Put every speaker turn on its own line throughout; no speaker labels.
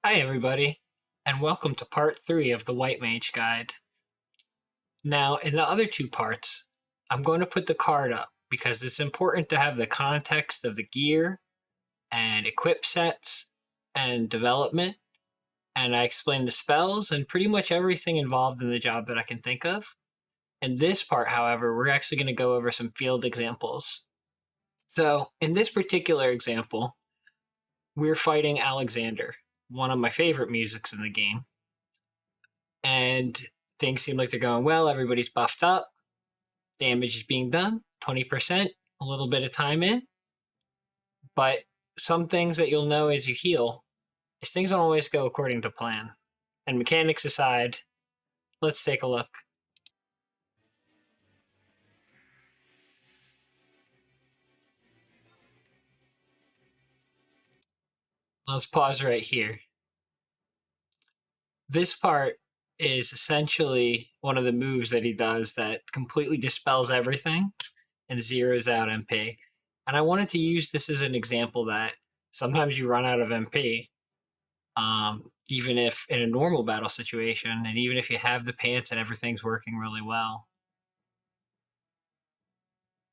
Hi, everybody, and welcome to part 3 of the White Mage guide. Now, in the other two parts, I'm going to put the card up because it's important to have the context of the gear and equip sets and development, and I explain the spells and pretty much everything involved in the job that I can think of. In this part, however, we're actually going to go over some field examples. So, in this particular example, we're fighting Alexander, one of my favorite musics in the game. And things seem like they're going well. Everybody's buffed up. Damage is being done 20%, a little bit of time in. But some things that you'll know as you heal is things don't always go according to plan. And mechanics aside, let's take a look. Let's pause right here. This part is essentially one of the moves that he does that completely dispels everything and zeroes out MP. And I wanted to use this as an example that sometimes you run out of MP, even if in a normal battle situation, and even if you have the pants and everything's working really well.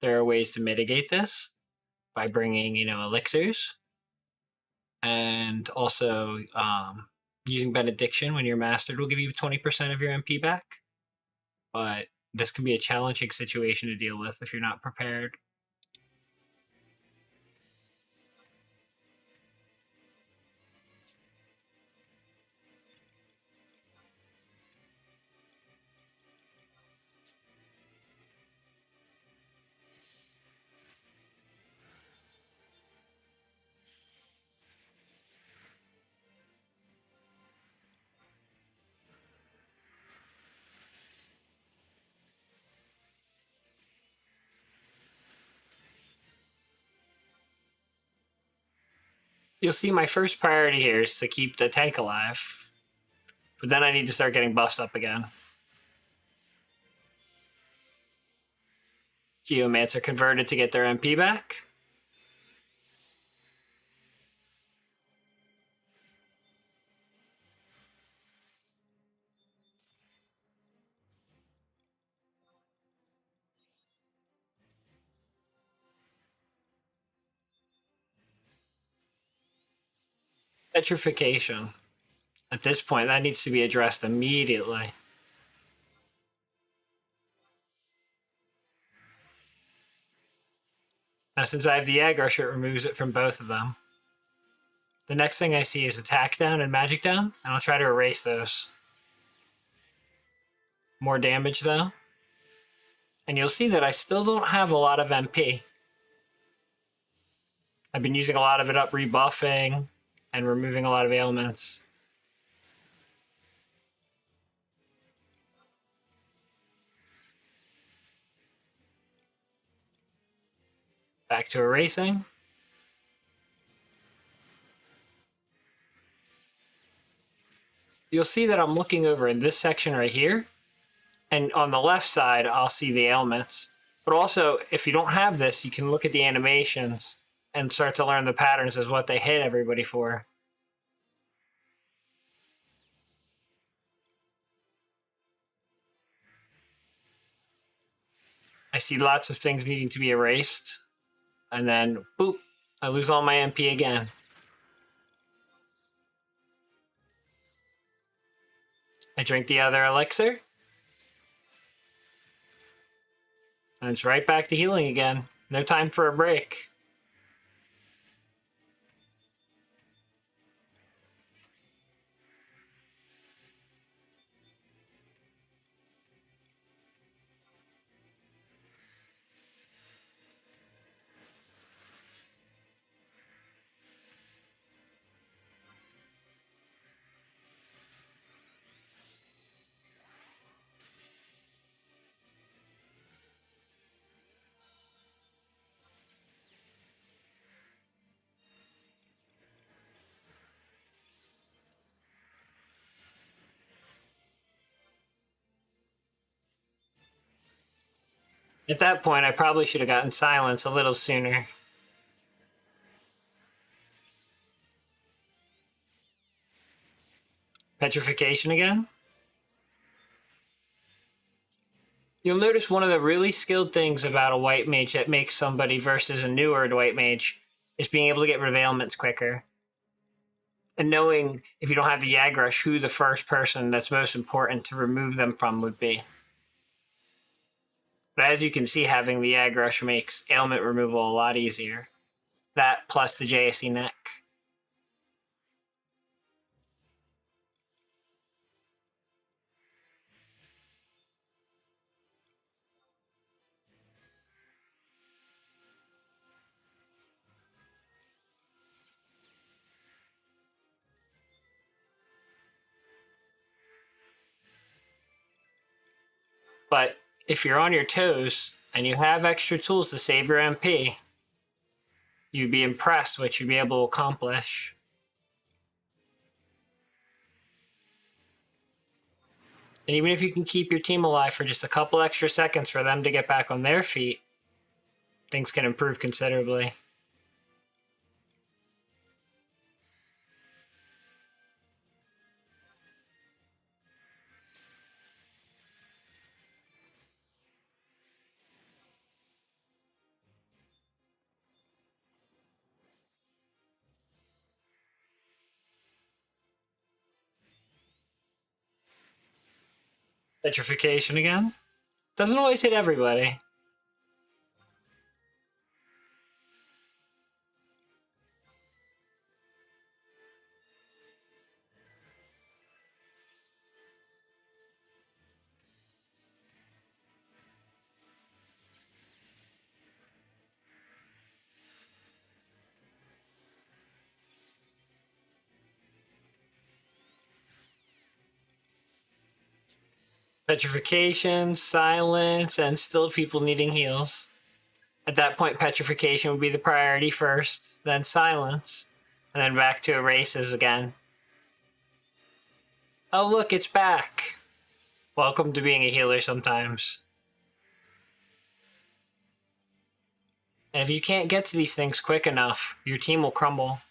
There are ways to mitigate this by bringing, elixirs, and also using benediction when you're mastered will give you 20% of your MP back. But this can be a challenging situation to deal with if you're not prepared. You'll see my first priority here is to keep the tank alive, but then I need to start getting buffs up again. Geomancer converted to get their MP back. Petrification. At this point, that needs to be addressed immediately. Now, since I have the aggro, it removes it from both of them. The next thing I see is attack down and magic down, and I'll try to erase those. More damage, though. And you'll see that I still don't have a lot of MP. I've been using a lot of it up rebuffing and removing a lot of ailments. Back to erasing. You'll see that I'm looking over in this section right here, and on the left side, I'll see the ailments. But also, if you don't have this, you can look at the animations and start to learn the patterns as what they hit everybody for. I see lots of things needing to be erased, and then, boop, I lose all my MP again. I drink the other elixir, and it's right back to healing again. No time for a break. At that point, I probably should have gotten silence a little sooner. Petrification again. You'll notice one of the really skilled things about a White Mage that makes somebody versus a newer White Mage is being able to get rid of ailments quicker. And knowing, if you don't have the Yag Rush, who the first person that's most important to remove them from would be. But as you can see, having the Yag Rush makes ailment removal a lot easier. That plus the JSC neck. But if you're on your toes and you have extra tools to save your MP, you'd be impressed what you'd be able to accomplish. And even if you can keep your team alive for just a couple extra seconds for them to get back on their feet, things can improve considerably. Petrification again. Doesn't always hit everybody. Petrification, silence, and still people needing heals. At that point, petrification would be the priority first, then silence, and then back to erases again. Oh look, it's back! Welcome to being a healer sometimes. And if you can't get to these things quick enough, your team will crumble.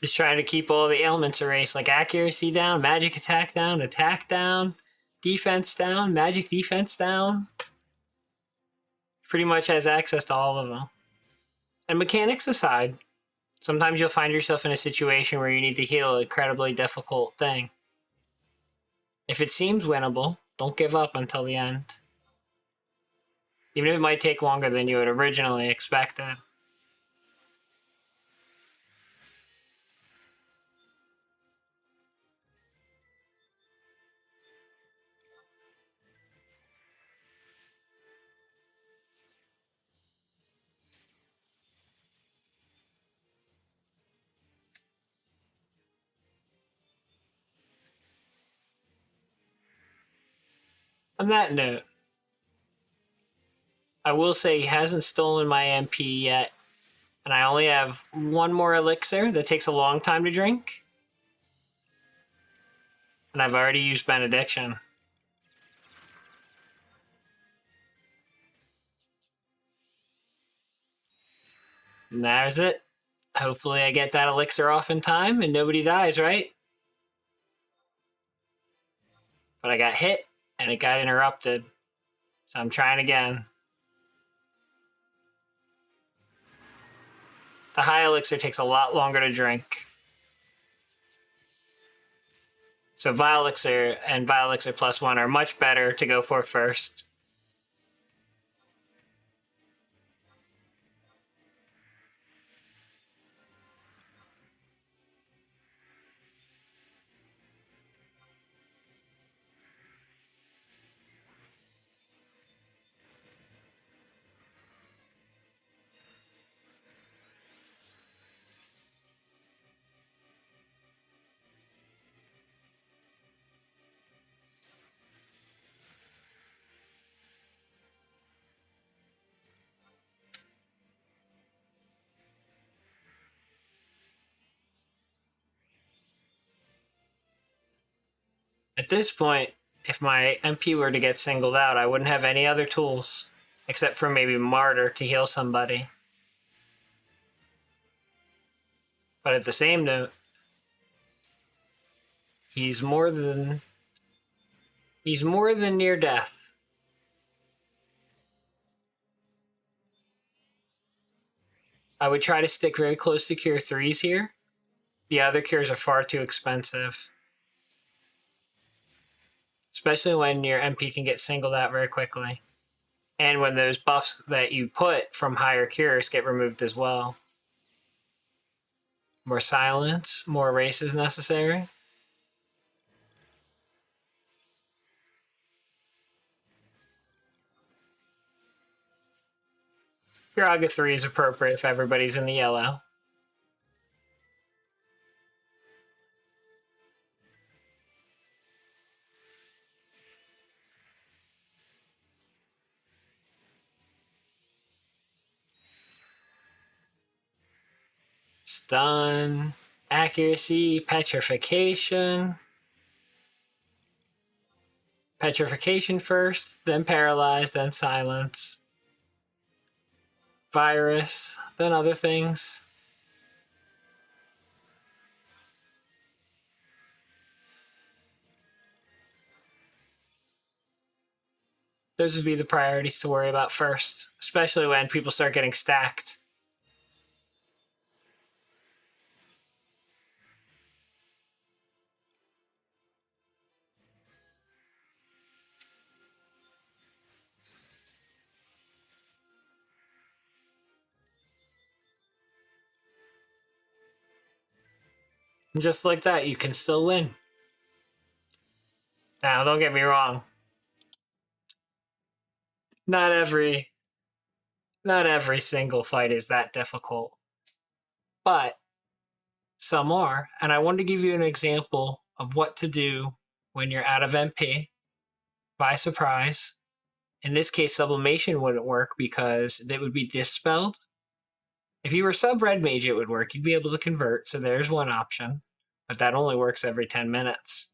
Just trying to keep all the ailments erased, like accuracy down, magic attack down, defense down, magic defense down. Pretty much has access to all of them. And mechanics aside, sometimes you'll find yourself in a situation where you need to heal an incredibly difficult thing. If it seems winnable, don't give up until the end. Even if it might take longer than you had originally expected. On that note, I will say he hasn't stolen my MP yet, and I only have one more elixir that takes a long time to drink. And I've already used Benediction. And there's it. Hopefully I get that elixir off in time and nobody dies, right? But I got hit and it got interrupted. So I'm trying again. The high elixir takes a lot longer to drink. So Vile Elixir and Vile Elixir +1 are much better to go for first. At this point, if my MP were to get singled out, I wouldn't have any other tools, except for maybe Martyr to heal somebody. But at the same note, he's more than near death. I would try to stick very close to cure 3s here. The other cures are far too expensive. Especially when your MP can get singled out very quickly. And when those buffs that you put from higher cures get removed as well. More silence, more races necessary. Firaga 3 is appropriate if everybody's in the yellow. Stun, accuracy, petrification. Petrification first, then paralyze, then silence. Virus, then other things. Those would be the priorities to worry about first, especially when people start getting stacked. And just like that, you can still win. Now, don't get me wrong. Not every single fight is that difficult. But some are. And I wanted to give you an example of what to do when you're out of MP by surprise. In this case, sublimation wouldn't work because it would be dispelled. If you were sub red mage, it would work. You'd be able to convert. So there's one option. But that only works every 10 minutes.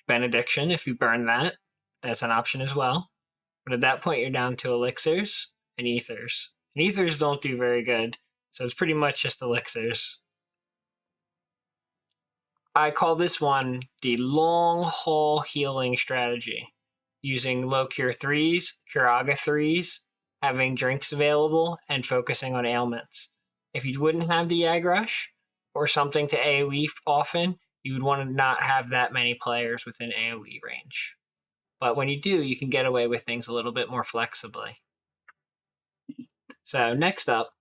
Benediction, if you burn that, that's an option as well. But at that point, you're down to elixirs and ethers. And ethers don't do very good. So it's pretty much just elixirs. I call this one the long haul healing strategy, using low cure 3s, Curaga 3s, having drinks available, and focusing on ailments. If you wouldn't have the Ag Rush or something to AoE often, you would want to not have that many players within AoE range. But when you do, you can get away with things a little bit more flexibly. So next up,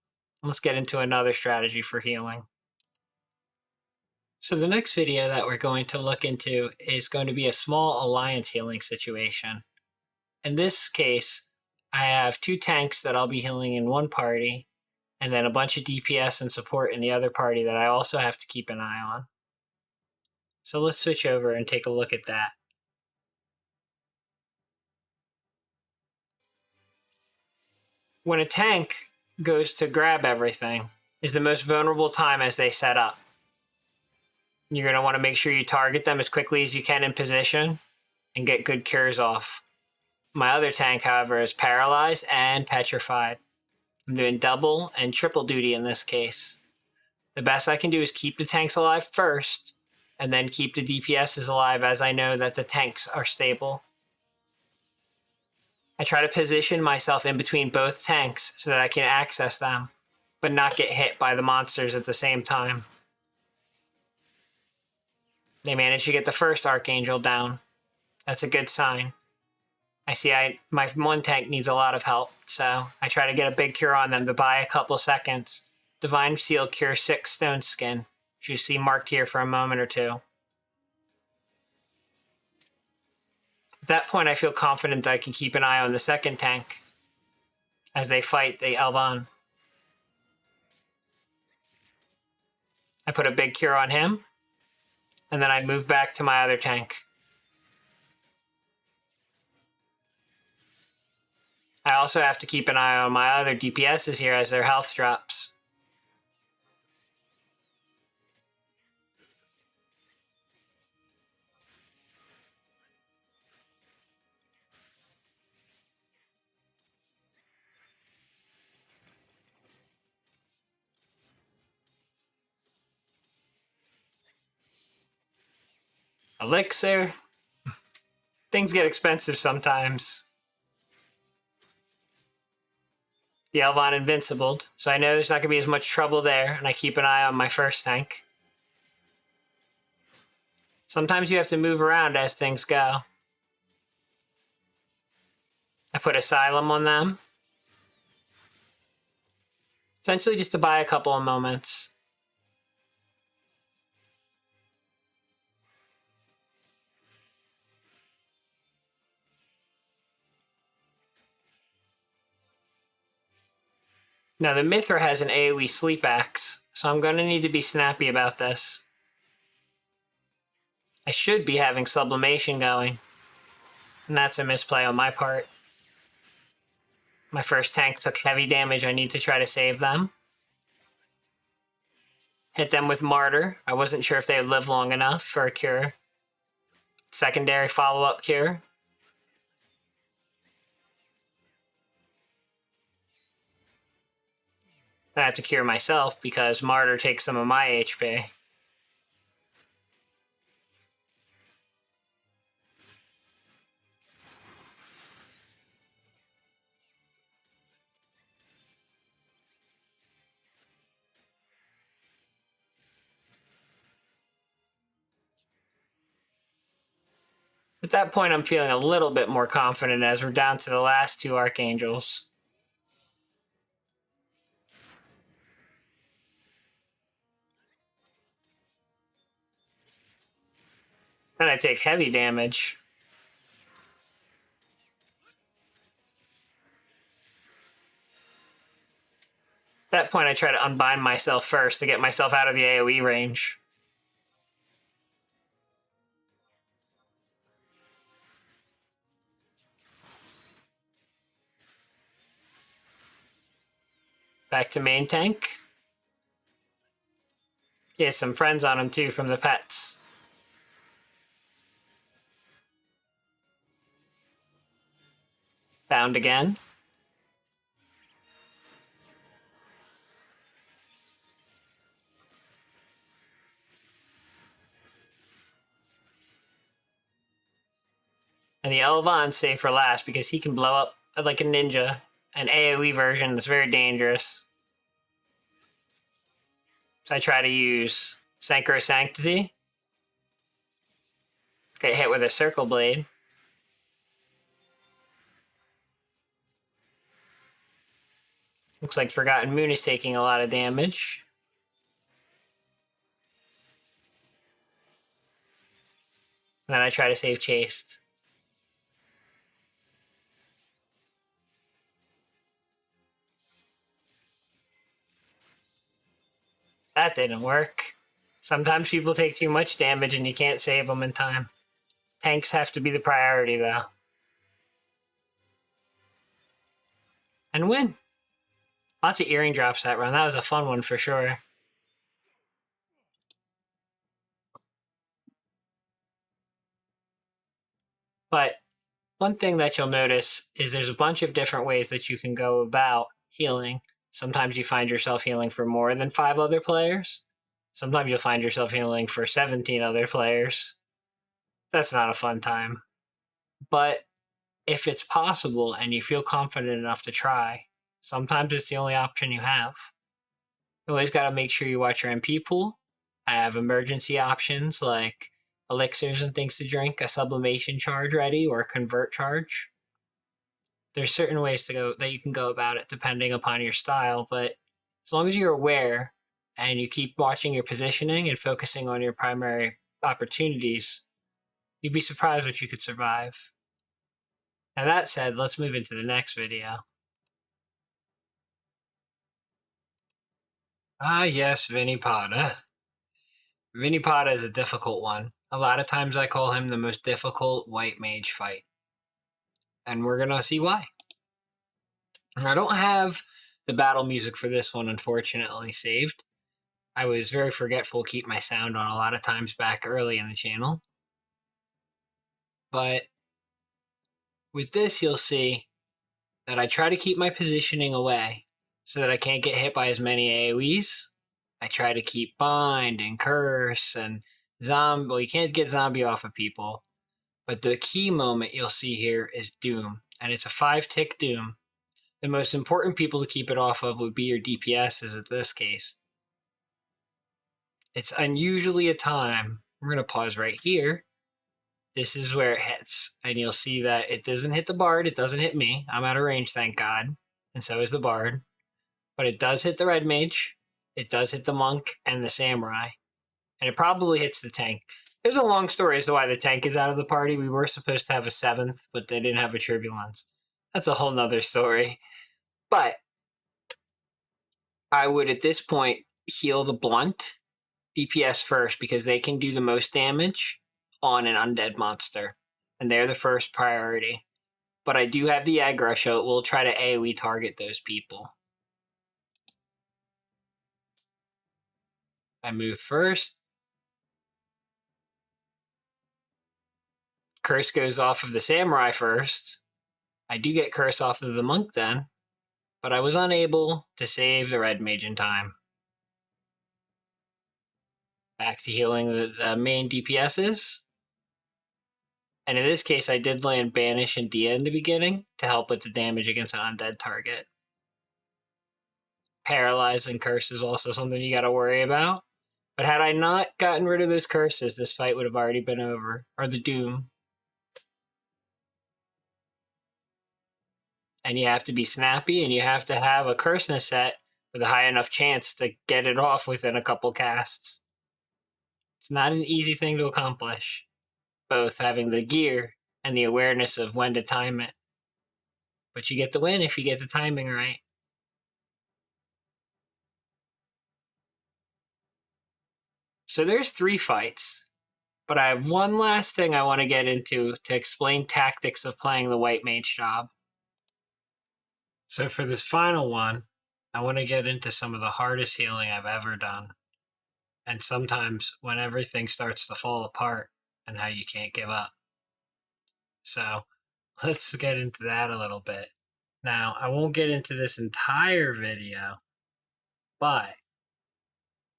let's get into another strategy for healing. So the next video that we're going to look into is going to be a small alliance healing situation. In this case, I have 2 tanks that I'll be healing in one party, and then a bunch of DPS and support in the other party that I also have to keep an eye on. So let's switch over and take a look at that. When a tank goes to grab everything is the most vulnerable time as they set up. You're going to want to make sure you target them as quickly as you can in position and get good cures off. My other tank, however, is paralyzed and petrified. I'm doing double and triple duty in this case. The best I can do is keep the tanks alive first, and then keep the DPSs alive as I know that the tanks are stable. I try to position myself in between both tanks so that I can access them, but not get hit by the monsters at the same time. They managed to get the first Archangel down. That's a good sign. I see my one tank needs a lot of help, so I try to get a big cure on them to buy a couple seconds. Divine Seal cure 6 Stone Skin, which you see marked here for a moment or two. At that point, I feel confident that I can keep an eye on the second tank. As they fight, they Elvan. I put a big cure on him, and then I move back to my other tank. I also have to keep an eye on my other DPSs here as their health drops. Elixir. Things get expensive sometimes. The Elvon Invincibled, so I know there's not going to be as much trouble there, and I keep an eye on my first tank. Sometimes you have to move around as things go. I put Asylum on them. Essentially just to buy a couple of moments. Now the Mithra has an AoE Sleep Axe, so I'm going to need to be snappy about this. I should be having Sublimation going, and that's a misplay on my part. My first tank took heavy damage, I need to try to save them. Hit them with Martyr. I wasn't sure if they would live long enough for a cure. Secondary follow-up cure. I have to cure myself because Martyr takes some of my HP. At that point, I'm feeling a little bit more confident as we're down to the last two Archangels. Then I take heavy damage. At that point, I try to unbind myself first to get myself out of the AoE range. Back to main tank. He has some friends on him too from the pets. Bound again. And the Elvon's saved for last because he can blow up like a ninja. An AoE version that's very dangerous. So I try to use Synchro Sanctity. Get hit with a Circle Blade. Looks like Forgotten Moon is taking a lot of damage. And then I try to save Chaste. That didn't work. Sometimes people take too much damage and you can't save them in time. Tanks have to be the priority, though. And win. Lots of earring drops that run. That was a fun one for sure. But one thing that you'll notice is there's a bunch of different ways that you can go about healing. Sometimes you find yourself healing for more than 5 other players. Sometimes you'll find yourself healing for 17 other players. That's not a fun time. But if it's possible and you feel confident enough to try, sometimes it's the only option you have. You always got to make sure you watch your MP pool. I have emergency options like elixirs and things to drink, a sublimation charge ready, or a convert charge. There's certain ways to go that you can go about it depending upon your style, but as long as you're aware and you keep watching your positioning and focusing on your primary opportunities, you'd be surprised what you could survive. And that said, let's move into the next video. Ah, yes, Vinipada. Vinipada is a difficult one. A lot of times I call him the most difficult white mage fight. And we're going to see why. I don't have the battle music for this one, unfortunately, saved. I was very forgetful to keep my sound on a lot of times back early in the channel. But with this, you'll see that I try to keep my positioning away so that I can't get hit by as many AoEs. I try to keep bind and curse and Well, you can't get zombie off of people, but the key moment you'll see here is Doom, and it's a 5-tick Doom. The most important people to keep it off of would be your DPSs in this case. It's unusually a time. We're going to pause right here. This is where it hits, and you'll see that it doesn't hit the bard. It doesn't hit me. I'm out of range, thank God, and so is the bard. But it does hit the red mage. It does hit the monk and the samurai, and it probably hits the tank. There's a long story as to why the tank is out of the party. We were supposed to have a 7th, but they didn't have a turbulence. That's a whole nother story. But I would, at this point, heal the blunt DPS first because they can do the most damage on an undead monster, and they're the first priority. But I do have the aggro, so we'll try to AoE target those people. I move first. Curse goes off of the samurai first. I do get curse off of the monk then, but I was unable to save the red mage in time. Back to healing the main DPSs. And in this case, I did land Banish and Dia in the beginning to help with the damage against an undead target. Paralyze and curse is also something you gotta worry about. But had I not gotten rid of those curses, this fight would have already been over. Or the Doom. And you have to be snappy, and you have to have a curseness set with a high enough chance to get it off within a couple casts. It's not an easy thing to accomplish, both having the gear and the awareness of when to time it. But you get the win if you get the timing right. So there's 3 fights, but I have one last thing I want to get into to explain tactics of playing the White Mage job. So for this final one, I want to get into some of the hardest healing I've ever done. And sometimes when everything starts to fall apart and how you can't give up. So let's get into that a little bit. Now, I won't get into this entire video, but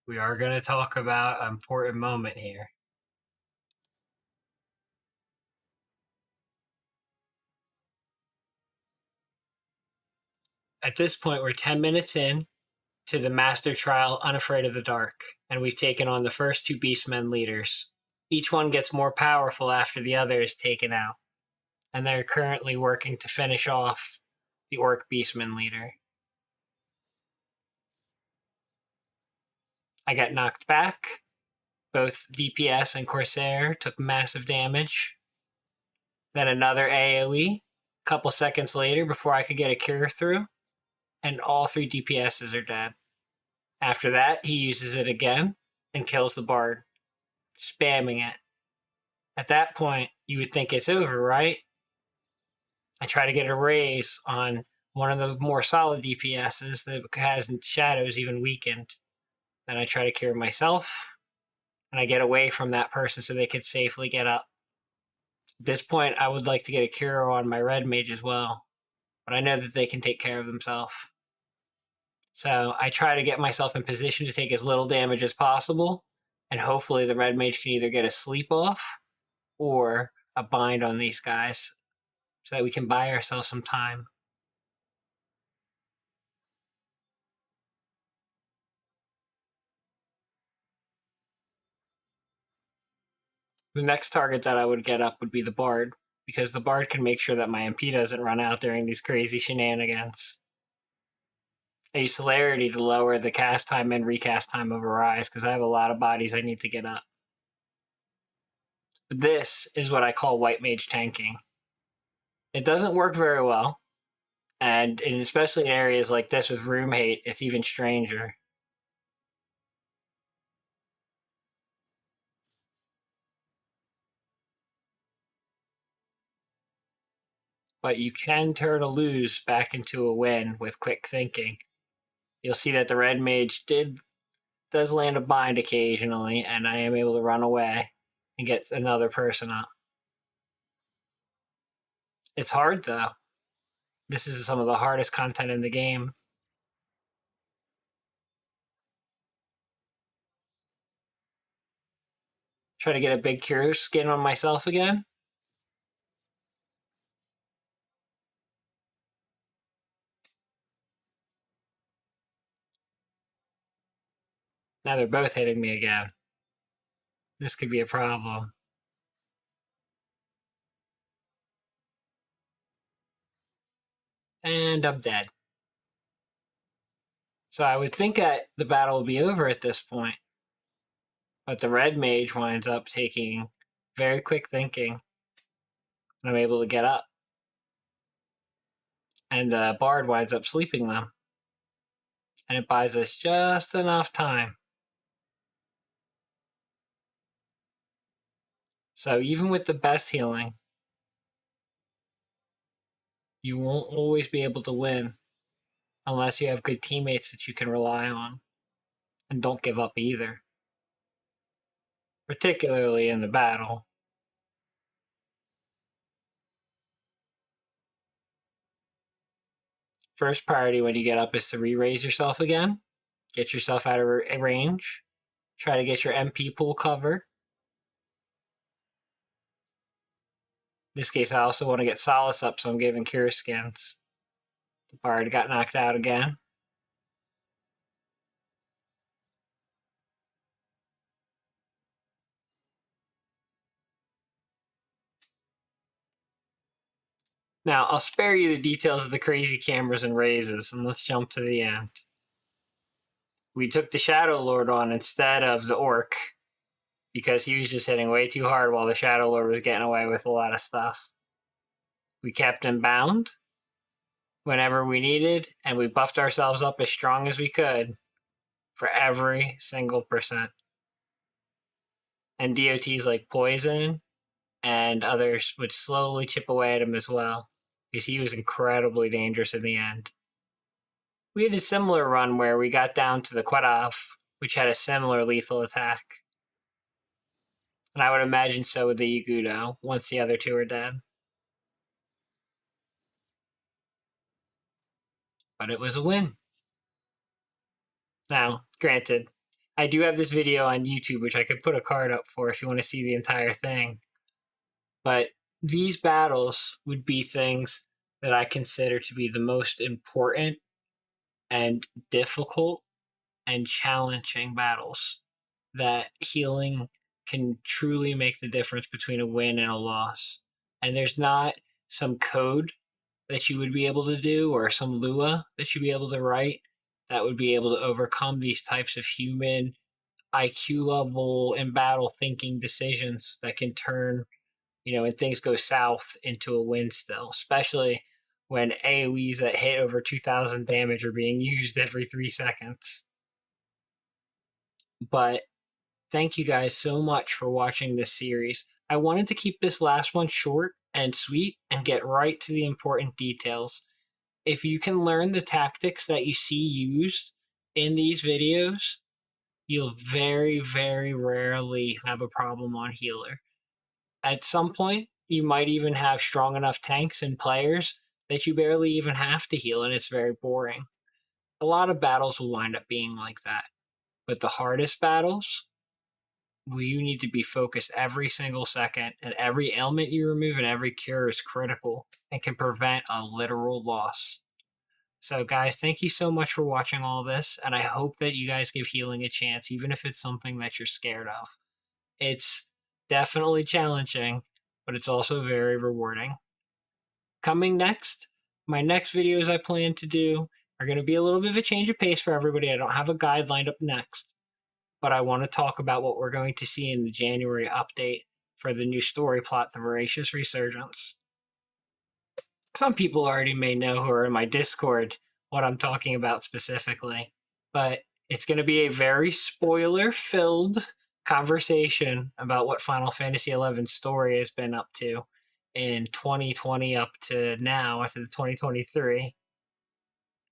we are going to talk about an important moment here. At this point, we're 10 minutes in to the Master Trial Unafraid of the Dark, and we've taken on the first 2 Beastmen leaders. Each one gets more powerful after the other is taken out, and they're currently working to finish off the Orc Beastman leader. I got knocked back. Both DPS and Corsair took massive damage. Then another AoE, a couple seconds later before I could get a cure through, and all 3 DPSs are dead. After that, he uses it again and kills the bard, spamming it. At that point, you would think it's over, right? I try to get a raise on one of the more solid DPSs that has shadows even weakened. Then I try to cure myself, and I get away from that person so they could safely get up. At this point, I would like to get a cure on my red mage as well, but I know that they can take care of themselves. So I try to get myself in position to take as little damage as possible, and hopefully the red mage can either get a sleep off or a bind on these guys so that we can buy ourselves some time. The next target that I would get up would be the bard, because the bard can make sure that my MP doesn't run out during these crazy shenanigans. I use celerity to lower the cast time and recast time of Arise because I have a lot of bodies I need to get up. But this is what I call White Mage tanking. It doesn't work very well, and especially in areas like this with room hate, it's even stranger. But you can turn a lose back into a win with quick thinking. You'll see that the red mage does land a bind occasionally, and I am able to run away and get another person up. It's hard though. This is some of the hardest content in the game. Try to get a big cure skin on myself again. Now they're both hitting me again. This could be a problem. And I'm dead. So I would think that the battle will be over at this point. But the red mage winds up taking very quick thinking. And I'm able to get up. And the bard winds up sleeping them. And it buys us just enough time. So even with the best healing, you won't always be able to win unless you have good teammates that you can rely on. And don't give up either. Particularly in the battle. First priority when you get up is to re-raise yourself again. Get yourself out of range. Try to get your MP pool covered. In this case, I also want to get Solace up, so I'm giving Cure Skins. The Bard got knocked out again. Now, I'll spare you the details of the crazy cameras and raises, and let's jump to the end. We took the Shadow Lord on instead of the Orc, because he was just hitting way too hard while the Shadow Lord was getting away with a lot of stuff. We kept him bound whenever we needed, and we buffed ourselves up as strong as we could for every single percent. And DOTs like Poison and others would slowly chip away at him as well, because he was incredibly dangerous in the end. We had a similar run where we got down to the Quedov, which had a similar lethal attack. And I would imagine so with the Yagudo, once the other two are dead. But it was a win. Now, granted, I do have this video on YouTube, which I could put a card up for if you want to see the entire thing. But these battles would be things that I consider to be the most important and difficult and challenging battles that healing can truly make the difference between a win and a loss. And there's not some code that you would be able to do or some Lua that you'd be able to write that would be able to overcome these types of human IQ level in battle thinking decisions that can turn, when things go south into a win still, especially when AoEs that hit over 2,000 damage are being used every 3 seconds. But thank you guys so much for watching this series. I wanted to keep this last one short and sweet and get right to the important details. If you can learn the tactics that you see used in these videos, you'll very, very rarely have a problem on healer. At some point, you might even have strong enough tanks and players that you barely even have to heal, and it's very boring. A lot of battles will wind up being like that. But the hardest battles, where you need to be focused every single second, and every ailment you remove and every cure is critical and can prevent a literal loss. So, guys, thank you so much for watching all this, and I hope that you guys give healing a chance, even if it's something that you're scared of. It's definitely challenging, but it's also very rewarding. Coming next, my next videos I plan to do are going to be a little bit of a change of pace for everybody. I don't have a guide lined up next, but I want to talk about what we're going to see in the January update for the new story plot, The Voracious Resurgence. Some people already may know who are in my Discord what I'm talking about specifically, but it's going to be a very spoiler-filled conversation about what Final Fantasy XI story has been up to in 2020 up to now, up to 2023.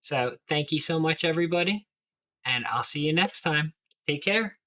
So thank you so much, everybody, and I'll see you next time. Take care.